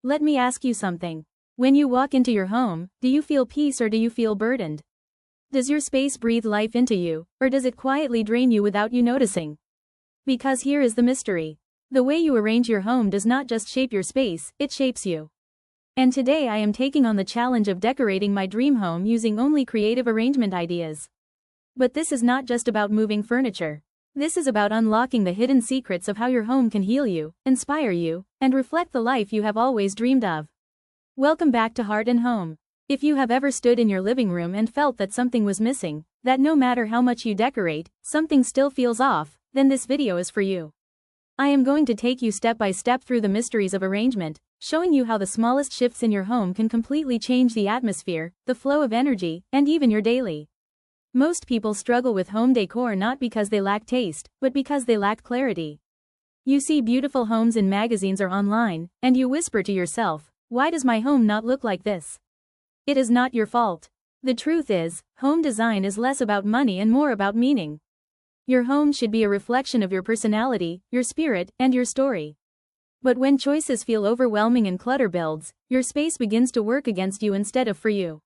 Let me ask you something. When you walk into your home, do you feel peace or do you feel burdened? Does your space breathe life into you, or does it quietly drain you without you noticing? Because here is the mystery. The way you arrange your home does not just shape your space, it shapes you. And today I am taking on the challenge of decorating my dream home using only creative arrangement ideas. But this is not just about moving furniture. This is about unlocking the hidden secrets of how your home can heal you, inspire you, and reflect the life you have always dreamed of. Welcome back to Heart and Home. If you have ever stood in your living room and felt that something was missing, that no matter how much you decorate, something still feels off, then this video is for you. I am going to take you step by step through the mysteries of arrangement, showing you how the smallest shifts in your home can completely change the atmosphere, the flow of energy, and even your daily. Most people struggle with home decor not because they lack taste, but because they lack clarity. You see beautiful homes in magazines or online, and you whisper to yourself, "Why does my home not look like this?" It is not your fault. The truth is, home design is less about money and more about meaning. Your home should be a reflection of your personality, your spirit, and your story. But when choices feel overwhelming and clutter builds, your space begins to work against you instead of for you.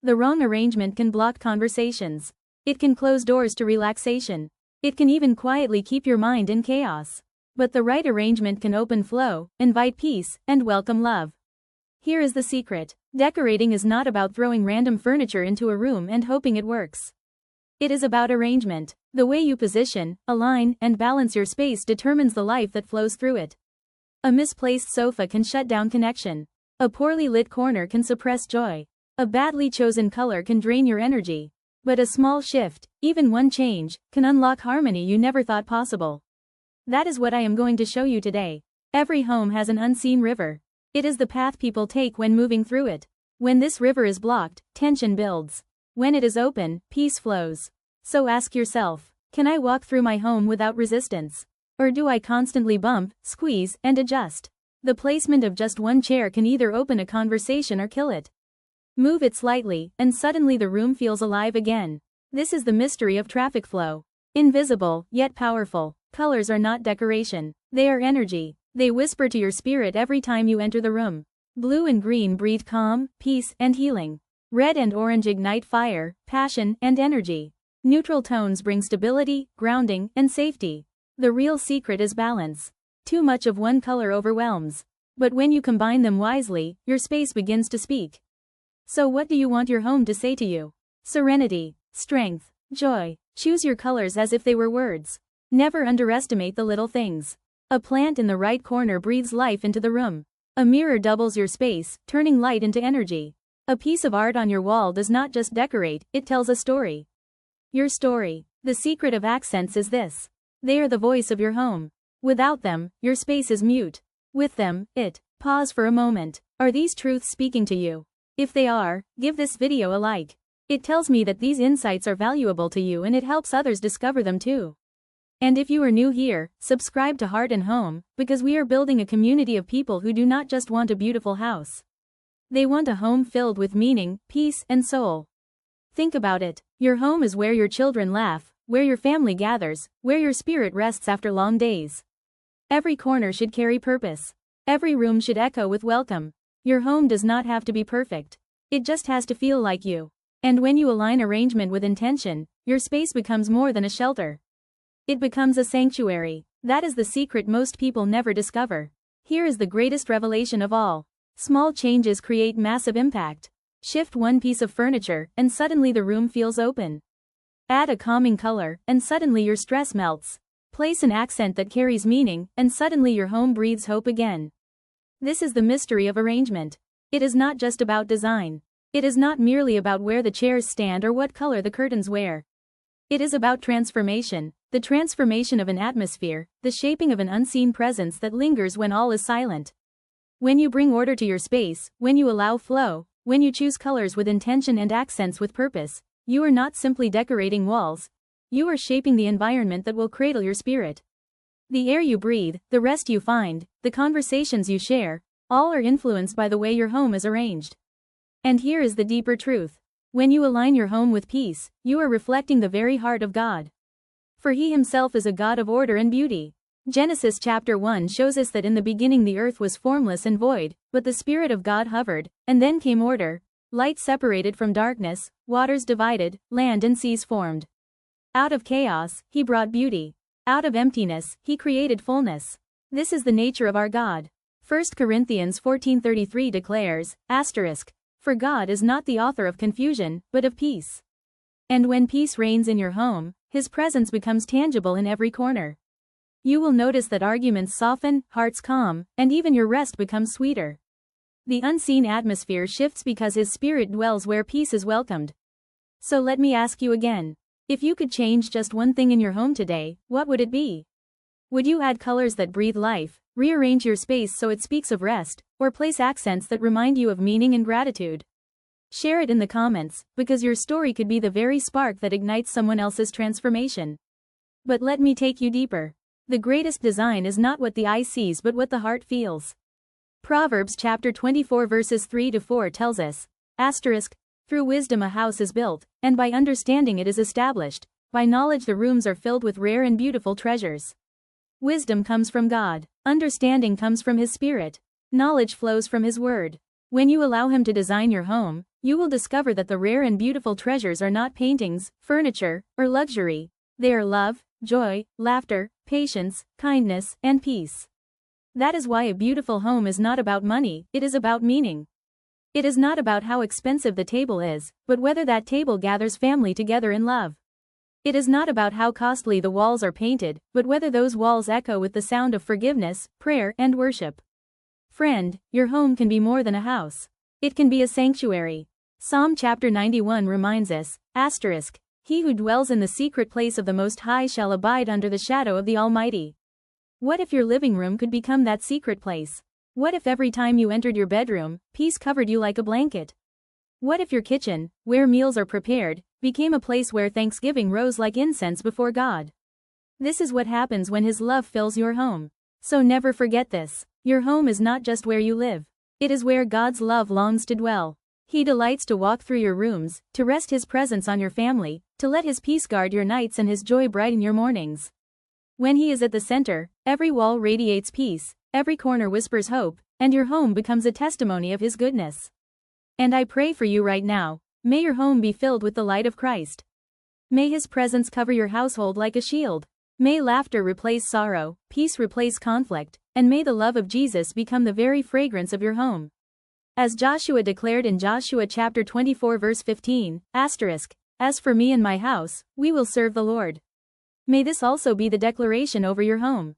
The wrong arrangement can block conversations. It can close doors to relaxation. It can even quietly keep your mind in chaos. But the right arrangement can open flow, invite peace, and welcome love. Here is the secret. Decorating is not about throwing random furniture into a room and hoping it works. It is about arrangement. The way you position, align, and balance your space determines the life that flows through it. A misplaced sofa can shut down connection. A poorly lit corner can suppress joy. A badly chosen color can drain your energy. But a small shift, even one change, can unlock harmony you never thought possible. That is what I am going to show you today. Every home has an unseen river. It is the path people take when moving through it. When this river is blocked, tension builds. When it is open, peace flows. So ask yourself, can I walk through my home without resistance? Or do I constantly bump, squeeze, and adjust? The placement of just one chair can either open a conversation or kill it. Move it slightly, and suddenly the room feels alive again. This is the mystery of traffic flow. Invisible, yet powerful. Colors are not decoration. They are energy. They whisper to your spirit every time you enter the room. Blue and green breathe calm, peace, and healing. Red and orange ignite fire, passion, and energy. Neutral tones bring stability, grounding, and safety. The real secret is balance. Too much of one color overwhelms. But when you combine them wisely, your space begins to speak. So what do you want your home to say to you? Serenity, strength, joy. Choose your colors as if they were words. Never underestimate the little things. A plant in the right corner breathes life into the room. A mirror doubles your space, turning light into energy. A piece of art on your wall does not just decorate, it tells a story. Your story. The secret of accents is this. They are the voice of your home. Without them, your space is mute. With them, it. Pause for a moment. Are these truths speaking to you? If they are, give this video a like. It tells me that these insights are valuable to you and it helps others discover them too. And if you are new here, subscribe to Heart and Home, because we are building a community of people who do not just want a beautiful house. They want a home filled with meaning, peace, and soul. Think about it. Your home is where your children laugh, where your family gathers, where your spirit rests after long days. Every corner should carry purpose. Every room should echo with welcome. Your home does not have to be perfect. It just has to feel like you. And when you align arrangement with intention, your space becomes more than a shelter. It becomes a sanctuary. That is the secret most people never discover. Here is the greatest revelation of all. Small changes create massive impact. Shift one piece of furniture, and suddenly the room feels open. Add a calming color, and suddenly your stress melts. Place an accent that carries meaning, and suddenly your home breathes hope again. This is the mystery of arrangement. It is not just about design. It is not merely about where the chairs stand or what color the curtains wear. It is about transformation, the transformation of an atmosphere, the shaping of an unseen presence that lingers when all is silent. When you bring order to your space, when you allow flow, when you choose colors with intention and accents with purpose, you are not simply decorating walls. You are shaping the environment that will cradle your spirit. The air you breathe, the rest you find, the conversations you share, all are influenced by the way your home is arranged. And here is the deeper truth. When you align your home with peace, you are reflecting the very heart of God. For He Himself is a God of order and beauty. Genesis chapter 1 shows us that in the beginning the earth was formless and void, but the Spirit of God hovered, and then came order. Light separated from darkness, waters divided, land and seas formed. Out of chaos, he brought beauty. Out of emptiness, he created fullness. This is the nature of our God. 1 Corinthians 14:33 declares, "For God is not the author of confusion, but of peace." And when peace reigns in your home, His presence becomes tangible in every corner. You will notice that arguments soften, hearts calm, and even your rest becomes sweeter. The unseen atmosphere shifts because His Spirit dwells where peace is welcomed. So let me ask you again. If you could change just one thing in your home today, what would it be? Would you add colors that breathe life, rearrange your space so it speaks of rest, or place accents that remind you of meaning and gratitude? Share it in the comments, because your story could be the very spark that ignites someone else's transformation. But let me take you deeper. The greatest design is not what the eye sees but what the heart feels. Proverbs chapter 24 verses 3-4 tells us, "Through wisdom a house is built, and by understanding it is established. By knowledge the rooms are filled with rare and beautiful treasures." Wisdom comes from God. Understanding comes from His Spirit. Knowledge flows from His Word. When you allow Him to design your home, you will discover that the rare and beautiful treasures are not paintings, furniture, or luxury. They are love, joy, laughter, patience, kindness, and peace. That is why a beautiful home is not about money, it is about meaning. It is not about how expensive the table is, but whether that table gathers family together in love. It is not about how costly the walls are painted, but whether those walls echo with the sound of forgiveness, prayer, and worship. Friend, your home can be more than a house. It can be a sanctuary. Psalm chapter 91 reminds us, "He who dwells in the secret place of the Most High shall abide under the shadow of the Almighty." What if your living room could become that secret place? What if every time you entered your bedroom, peace covered you like a blanket? What if your kitchen, where meals are prepared, became a place where thanksgiving rose like incense before God? This is what happens when His love fills your home. So never forget this. Your home is not just where you live. It is where God's love longs to dwell. He delights to walk through your rooms, to rest His presence on your family, to let His peace guard your nights and His joy brighten your mornings. When He is at the center, every wall radiates peace, every corner whispers hope, and your home becomes a testimony of His goodness. And I pray for you right now, may your home be filled with the light of Christ. May His presence cover your household like a shield. May laughter replace sorrow, peace replace conflict, and may the love of Jesus become the very fragrance of your home. As Joshua declared in Joshua chapter 24 verse 15, "As for me and my house, we will serve the Lord." May this also be the declaration over your home.